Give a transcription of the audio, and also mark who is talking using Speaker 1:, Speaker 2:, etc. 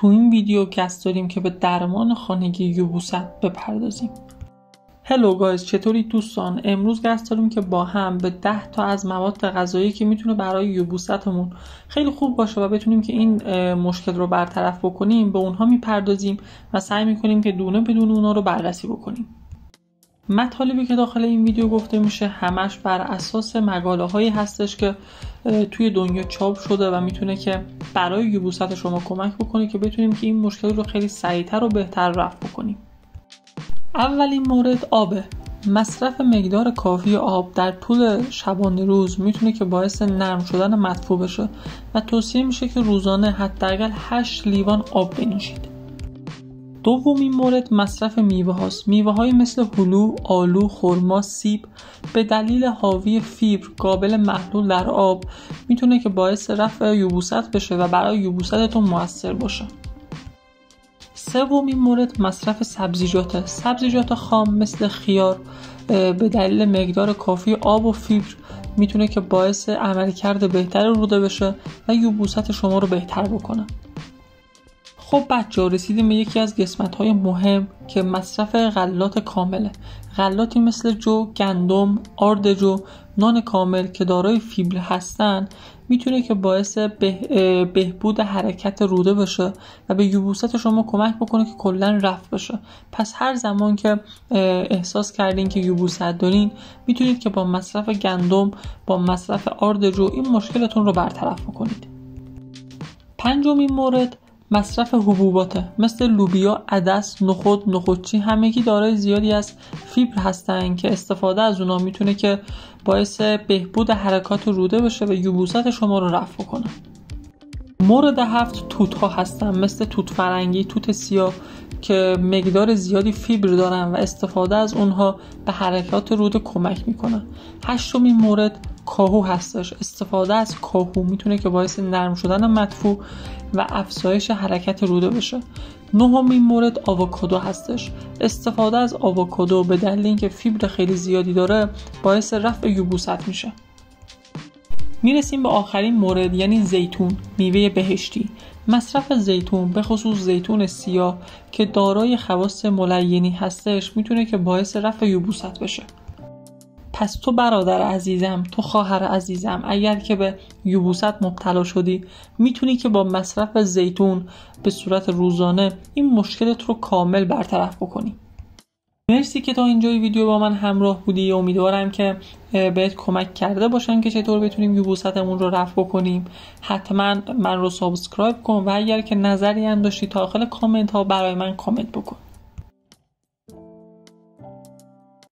Speaker 1: تو این ویدیو قصد داریم که به درمان خانگی یبوست بپردازیم. هلو گایز، چطوری دوستان؟ امروز قصد داریم که با هم به 10 تا از مواد غذایی که میتونه برای یبوستمون خیلی خوب باشه و بتونیم که این مشکل رو برطرف بکنیم به اونها میپردازیم و سعی میکنیم که دونه بدون اونها رو بررسی بکنیم. مطالبی که داخل این ویدیو گفته میشه همش بر اساس مقاله هایی هستش که توی دنیا چاپ شده و میتونه که برای یبوست شما کمک بکنه که بتونیم که این مشکل رو خیلی سریعتر و بهتر رفع بکنیم. اولین مورد آبه. مصرف مقدار کافی آب در طول شبانه روز میتونه که باعث نرم شدن مدفوع بشه و توصیه میشه که روزانه حداقل 8 لیوان آب بنوشید. دومین مورد مصرف میوه هاست. میوه های مثل هلو، آلو، خرما، سیب به دلیل حاوی فیبر قابل محلول در آب میتونه که باعث رفع یبوست بشه و برای یبوستتون موثر باشه. سومین مورد مصرف سبزیجات. سبزیجات خام مثل خیار به دلیل مقدار کافی آب و فیبر میتونه که باعث عملکرد بهتر روده بشه و یبوست شما رو بهتر بکنه. خب بچه‌ها، رسیدیم به یکی از قسمت‌های مهم که مصرف غلات کامله. غلاتی مثل جو، گندم، آرد جو، نان کامل که دارای فیبر هستن میتونه که باعث بهبود حرکت روده بشه و به یبوست شما کمک بکنه که کلاً رفع بشه. پس هر زمان که احساس کردین که یبوست دارین میتونید که با مصرف گندم، با مصرف آرد جو این مشکلتون رو برطرف بکنید. پنجمین مورد مصرف حبوبات مثل لوبیا، عدس، نخود، نخودچی همگی دارای زیادی از فیبر هستن که استفاده از اونا میتونه که باعث بهبود حرکات روده بشه و یبوست شما رو رفع کنه. مورد 7 توت ها هستن مثل توت فرنگی، توت سیاه که مقدار زیادی فیبر دارن و استفاده از اونها به حرکات روده کمک میکنه. هشتمین مورد کاهو هستش. استفاده از کاهو میتونه که باعث نرم شدن مدفوع و افزایش حرکت روده بشه. نهمین مورد آووکادو هستش. استفاده از آووکادو به دلیل اینکه فیبر خیلی زیادی داره باعث رفع یبوست میشه. میرسیم به آخرین مورد یعنی زیتون، میوه بهشتی. مصرف زیتون به خصوص زیتون سیاه که دارای خواص ملینی هستش میتونه که باعث رفع یبوست بشه. پس تو برادر عزیزم، تو خواهر عزیزم، اگر که به یبوست مبتلا شدی میتونی که با مصرف زیتون به صورت روزانه این مشکلت رو کامل برطرف بکنی. مرسی که تا اینجای ویدیو با من همراه بودی. امیدوارم که بهت کمک کرده باشم که چطور بتونیم یبوستمون رو رفع بکنیم. حتما من رو سابسکرایب کن و اگر که نظری هم داشتی داخل کامنت ها برای من کامنت بکن.